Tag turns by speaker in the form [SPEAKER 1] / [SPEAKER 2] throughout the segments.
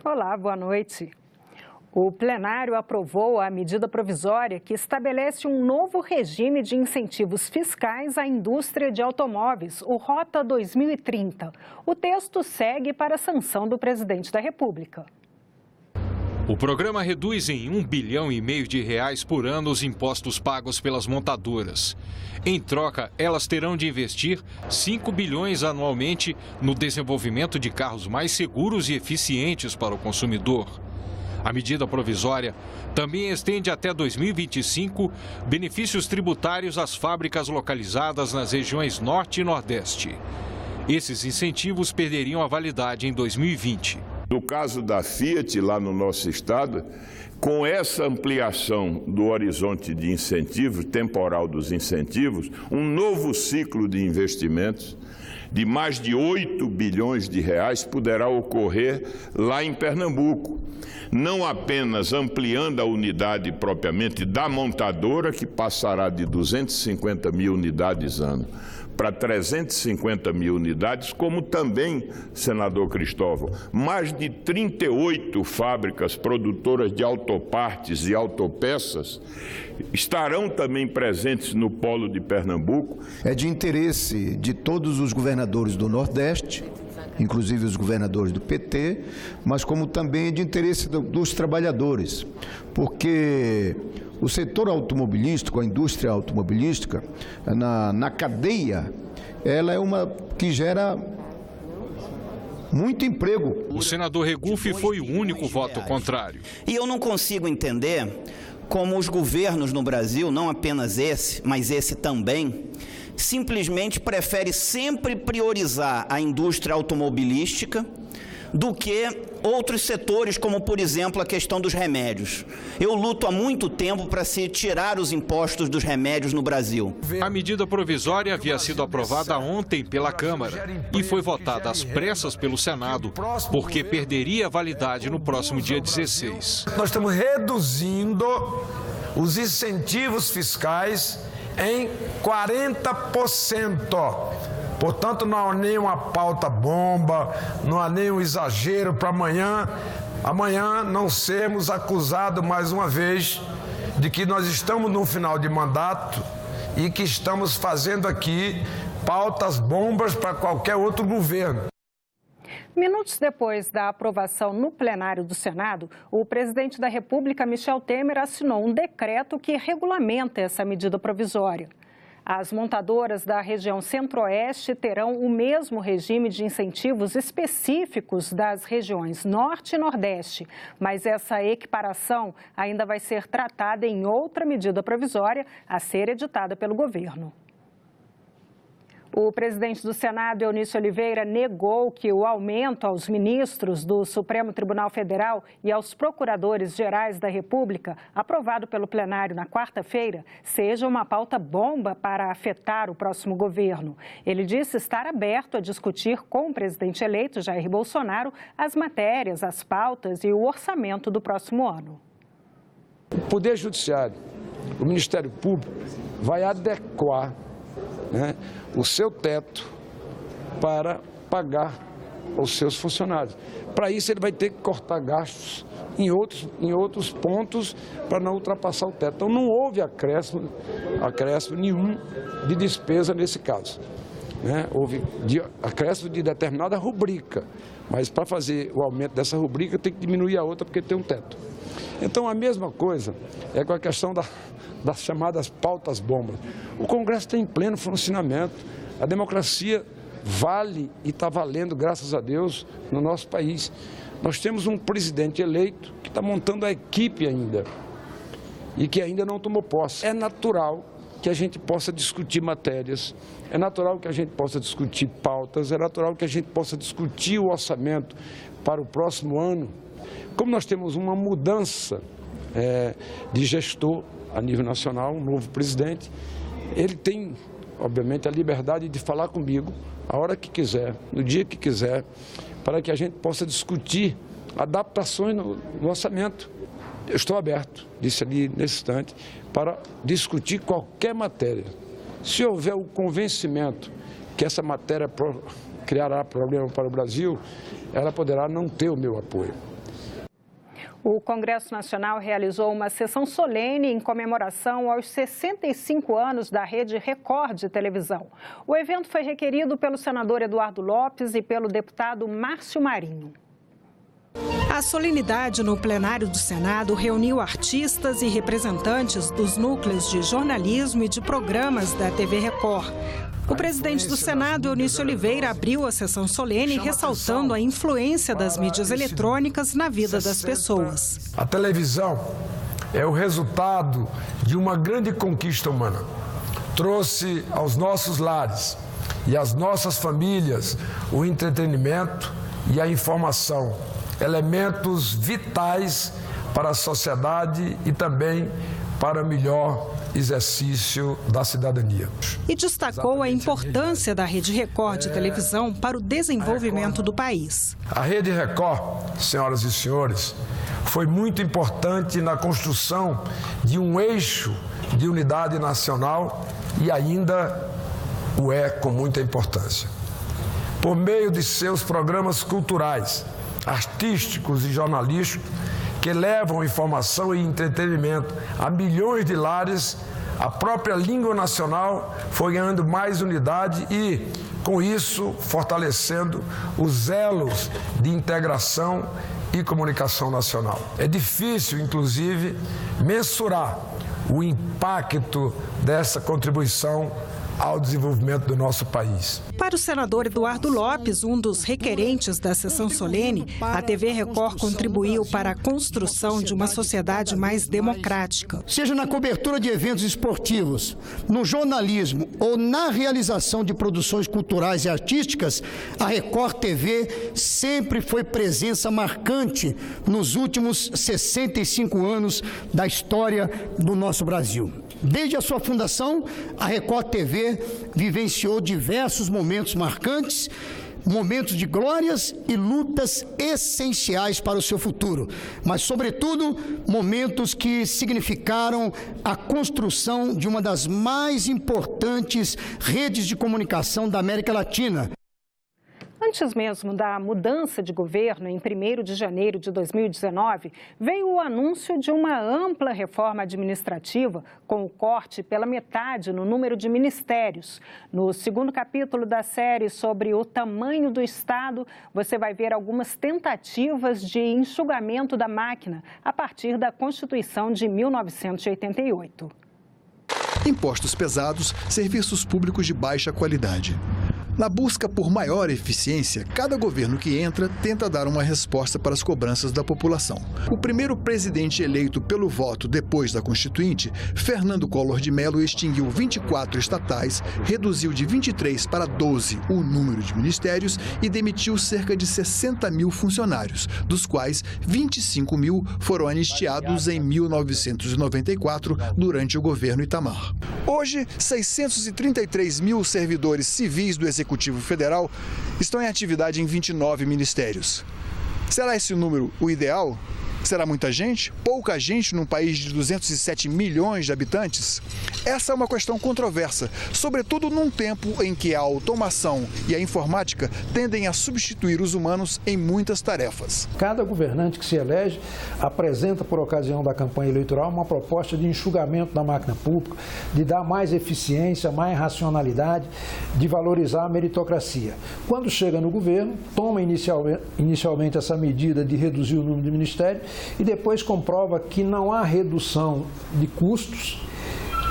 [SPEAKER 1] Olá, boa noite. O plenário aprovou a medida provisória que estabelece um novo regime de incentivos fiscais à indústria de automóveis, o Rota 2030. O texto segue para a sanção do presidente da República.
[SPEAKER 2] O programa reduz em R$1,5 bilhão de reais por ano os impostos pagos pelas montadoras. Em troca, elas terão de investir 5 bilhões anualmente no desenvolvimento de carros mais seguros e eficientes para o consumidor. A medida provisória também estende até 2025 benefícios tributários às fábricas localizadas nas regiões Norte e Nordeste. Esses incentivos perderiam a validade em 2020.
[SPEAKER 3] No caso da Fiat, lá no nosso estado, com essa ampliação do horizonte de incentivos, temporal dos incentivos, um novo ciclo de investimentos de mais de 8 bilhões de reais poderá ocorrer lá em Pernambuco. Não apenas ampliando a unidade propriamente da montadora, que passará de 250 mil unidades ano para 350 mil unidades, como também, senador Cristóvão, mais de 38 fábricas produtoras de autopartes e autopeças estarão também presentes no polo de Pernambuco.
[SPEAKER 4] É de interesse de todos os governadores do Nordeste, inclusive os governadores do PT, mas como também é de interesse dos trabalhadores, porque o setor automobilístico, a indústria automobilística, na cadeia, ela é uma que gera muito emprego.
[SPEAKER 2] O senador Regufe foi o único voto contrário.
[SPEAKER 5] E eu não consigo entender como os governos no Brasil, não apenas esse, mas esse também, simplesmente prefere sempre priorizar a indústria automobilística do que outros setores, como, por exemplo, a questão dos remédios. Eu luto há muito tempo para se tirar os impostos dos remédios no Brasil.
[SPEAKER 2] A medida provisória havia sido aprovada ontem pela Câmara e foi votada às pressas pelo Senado, porque perderia a validade no próximo dia 16.
[SPEAKER 6] Nós estamos reduzindo os incentivos fiscais em 40%. Portanto, não há nenhuma pauta bomba, não há nenhum exagero para amanhã não sermos acusados mais uma vez de que nós estamos no final de mandato e que estamos fazendo aqui pautas bombas para qualquer outro governo.
[SPEAKER 1] Minutos depois da aprovação no plenário do Senado, o presidente da República, Michel Temer, assinou um decreto que regulamenta essa medida provisória. As montadoras da região Centro-Oeste terão o mesmo regime de incentivos específicos das regiões Norte e Nordeste, mas essa equiparação ainda vai ser tratada em outra medida provisória a ser editada pelo governo. O presidente do Senado, Eunício Oliveira, negou que o aumento aos ministros do Supremo Tribunal Federal e aos procuradores-gerais da República, aprovado pelo plenário na quarta-feira, seja uma pauta bomba para afetar o próximo governo. Ele disse estar aberto a discutir com o presidente eleito, Jair Bolsonaro, as matérias, as pautas e o orçamento do próximo ano.
[SPEAKER 6] O Poder Judiciário, o Ministério Público, vai adequar o seu teto para pagar os seus funcionários. Para isso, ele vai ter que cortar gastos em outros pontos para não ultrapassar o teto. Então, não houve acréscimo nenhum de despesa nesse caso. Houve acréscimo de determinada rubrica, mas para fazer o aumento dessa rubrica tem que diminuir a outra porque tem um teto. Então, a mesma coisa é com a questão das chamadas pautas bombas. O Congresso tem pleno funcionamento, a democracia vale e está valendo, graças a Deus, no nosso país. Nós temos um presidente eleito que está montando a equipe ainda e que ainda não tomou posse. É natural que a gente possa discutir matérias, é natural que a gente possa discutir pautas, é natural que a gente possa discutir o orçamento para o próximo ano. Como nós temos uma mudança de gestor a nível nacional, um novo presidente, ele tem, obviamente, a liberdade de falar comigo a hora que quiser, no dia que quiser, para que a gente possa discutir adaptações no orçamento. Eu estou aberto, disse ali nesse instante, para discutir qualquer matéria. Se houver o convencimento que essa matéria criará problema para o Brasil, ela poderá não ter o meu apoio.
[SPEAKER 1] O Congresso Nacional realizou uma sessão solene em comemoração aos 65 anos da Rede Record de televisão. O evento foi requerido pelo senador Eduardo Lopes e pelo deputado Márcio Marinho. A solenidade no plenário do Senado reuniu artistas e representantes dos núcleos de jornalismo e de programas da TV Record. O presidente do Senado, Eunício Oliveira, abriu a sessão solene ressaltando a influência das mídias eletrônicas na vida das pessoas.
[SPEAKER 6] A televisão é o resultado de uma grande conquista humana. Trouxe aos nossos lares e às nossas famílias o entretenimento e a informação, elementos vitais para a sociedade e também para o melhor exercício da cidadania.
[SPEAKER 1] E destacou a importância da Rede Record de televisão para o desenvolvimento do país.
[SPEAKER 6] A Rede Record, senhoras e senhores, foi muito importante na construção de um eixo de unidade nacional e ainda o é com muita importância. Por meio de seus programas culturais, artísticos e jornalísticos, que levam informação e entretenimento a milhões de lares, a própria língua nacional foi ganhando mais unidade e, com isso, fortalecendo os elos de integração e comunicação nacional. É difícil, inclusive, mensurar o impacto dessa contribuição ao desenvolvimento do nosso país.
[SPEAKER 1] Para o senador Eduardo Lopes, um dos requerentes da sessão solene, a TV Record contribuiu para a construção de uma sociedade mais democrática.
[SPEAKER 7] Seja na cobertura de eventos esportivos, no jornalismo ou na realização de produções culturais e artísticas, a Record TV sempre foi presença marcante nos últimos 65 anos da história do nosso Brasil. Desde a sua fundação, a Record TV vivenciou diversos momentos marcantes, momentos de glórias e lutas essenciais para o seu futuro, mas, sobretudo, momentos que significaram a construção de uma das mais importantes redes de comunicação da América Latina.
[SPEAKER 1] Antes mesmo da mudança de governo, em 1º de janeiro de 2019, veio o anúncio de uma ampla reforma administrativa com o corte pela metade no número de ministérios. No segundo capítulo da série sobre o tamanho do Estado, você vai ver algumas tentativas de enxugamento da máquina a partir da Constituição de 1988.
[SPEAKER 8] Impostos pesados, serviços públicos de baixa qualidade. Na busca por maior eficiência, cada governo que entra tenta dar uma resposta para as cobranças da população. O primeiro presidente eleito pelo voto depois da Constituinte, Fernando Collor de Mello, extinguiu 24 estatais, reduziu de 23 para 12 o número de ministérios e demitiu cerca de 60 mil funcionários, dos quais 25 mil foram anistiados em 1994, durante o governo Itamar. Hoje, 633 mil servidores civis do Executivo Federal estão em atividade em 29 ministérios. Será esse número o ideal? Será muita gente? Pouca gente num país de 207 milhões de habitantes? Essa é uma questão controversa, sobretudo num tempo em que a automação e a informática tendem a substituir os humanos em muitas tarefas.
[SPEAKER 9] Cada governante que se elege apresenta, por ocasião da campanha eleitoral, uma proposta de enxugamento da máquina pública, de dar mais eficiência, mais racionalidade, de valorizar a meritocracia. Quando chega no governo, toma inicialmente essa medida de reduzir o número de ministérios, e depois comprova que não há redução de custos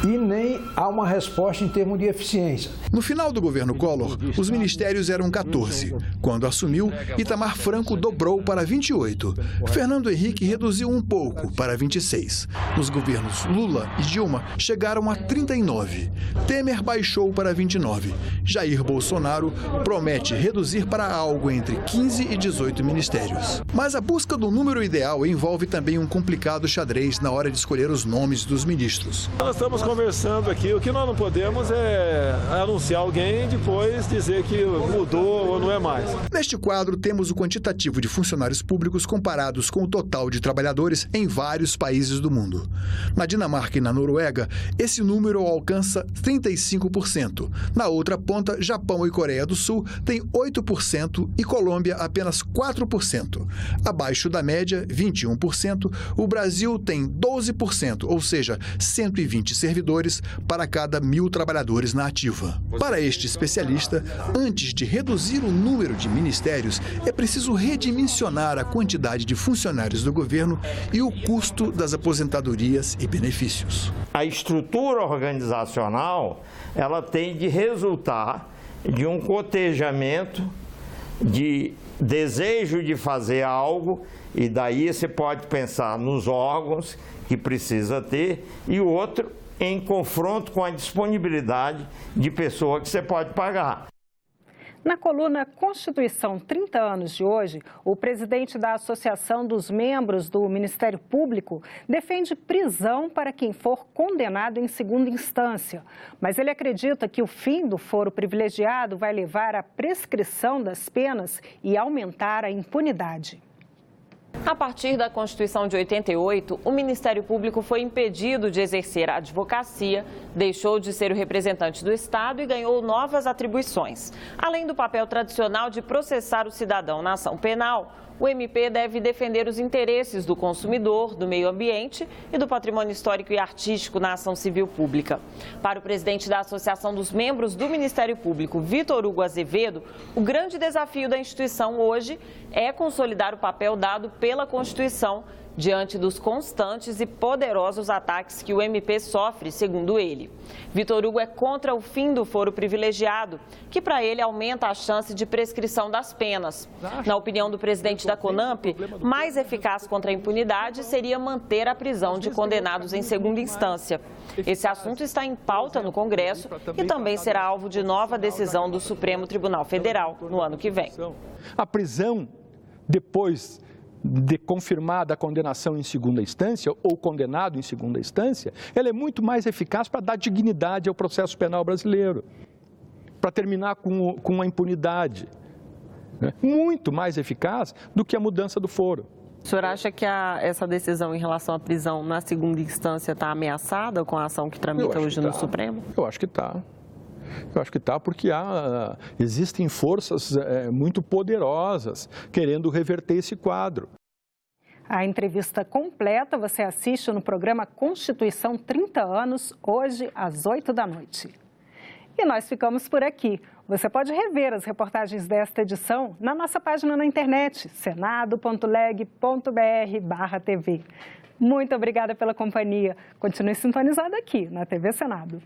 [SPEAKER 9] e nem há uma resposta em termos de eficiência.
[SPEAKER 8] No final do governo Collor, os ministérios eram 14. Quando assumiu, Itamar Franco dobrou para 28. Fernando Henrique reduziu um pouco, para 26. Nos governos Lula e Dilma, chegaram a 39. Temer baixou para 29. Jair Bolsonaro promete reduzir para algo entre 15 e 18 ministérios. Mas a busca do número ideal envolve também um complicado xadrez na hora de escolher os nomes dos ministros.
[SPEAKER 10] Nós estamos com conversando aqui. O que nós não podemos é anunciar alguém e depois dizer que mudou ou não é mais.
[SPEAKER 8] Neste quadro, temos o quantitativo de funcionários públicos comparados com o total de trabalhadores em vários países do mundo. Na Dinamarca e na Noruega, esse número alcança 35%. Na outra ponta, Japão e Coreia do Sul têm 8% e Colômbia apenas 4%. Abaixo da média, 21%, o Brasil tem 12%, ou seja, 120 servidores para cada 1.000 trabalhadores na ativa. Para este especialista, antes de reduzir o número de ministérios, é preciso redimensionar a quantidade de funcionários do governo e o custo das aposentadorias e benefícios.
[SPEAKER 11] A estrutura organizacional, ela tem de resultar de um cotejamento de desejo de fazer algo, e daí você pode pensar nos órgãos que precisa ter, e outro em confronto com a disponibilidade de pessoa que você pode pagar.
[SPEAKER 1] Na coluna Constituição 30 anos de hoje, o presidente da Associação dos Membros do Ministério Público defende prisão para quem for condenado em segunda instância. Mas ele acredita que o fim do foro privilegiado vai levar à prescrição das penas e aumentar a impunidade.
[SPEAKER 12] A partir da Constituição de 88, o Ministério Público foi impedido de exercer a advocacia, deixou de ser o representante do Estado e ganhou novas atribuições. Além do papel tradicional de processar o cidadão na ação penal, o MP deve defender os interesses do consumidor, do meio ambiente e do patrimônio histórico e artístico na ação civil pública. Para o presidente da Associação dos Membros do Ministério Público, Vitor Hugo Azevedo, o grande desafio da instituição hoje é consolidar o papel dado pela Constituição diante dos constantes e poderosos ataques que o MP sofre, segundo ele. Vitor Hugo é contra o fim do foro privilegiado, que para ele aumenta a chance de prescrição das penas. Na opinião do presidente da CONAMP, mais eficaz contra a impunidade seria manter a prisão de condenados em segunda instância. Esse assunto está em pauta no Congresso e também será alvo de nova decisão do Supremo Tribunal Federal no ano que vem.
[SPEAKER 13] A prisão, depois de confirmada a condenação em segunda instância ou condenado em segunda instância, ela é muito mais eficaz para dar dignidade ao processo penal brasileiro, para terminar com a impunidade, né? Muito mais eficaz do que a mudança do foro.
[SPEAKER 12] O senhor acha que essa decisão em relação à prisão na segunda instância está ameaçada com a ação que tramita hoje no Supremo?
[SPEAKER 13] Eu acho que está. Eu acho que está porque existem forças muito poderosas querendo reverter esse quadro.
[SPEAKER 1] A entrevista completa você assiste no programa Constituição 30 anos, hoje às 8 da noite. E nós ficamos por aqui. Você pode rever as reportagens desta edição na nossa página na internet, senado.leg.br/TV. Muito obrigada pela companhia. Continue sintonizado aqui na TV Senado.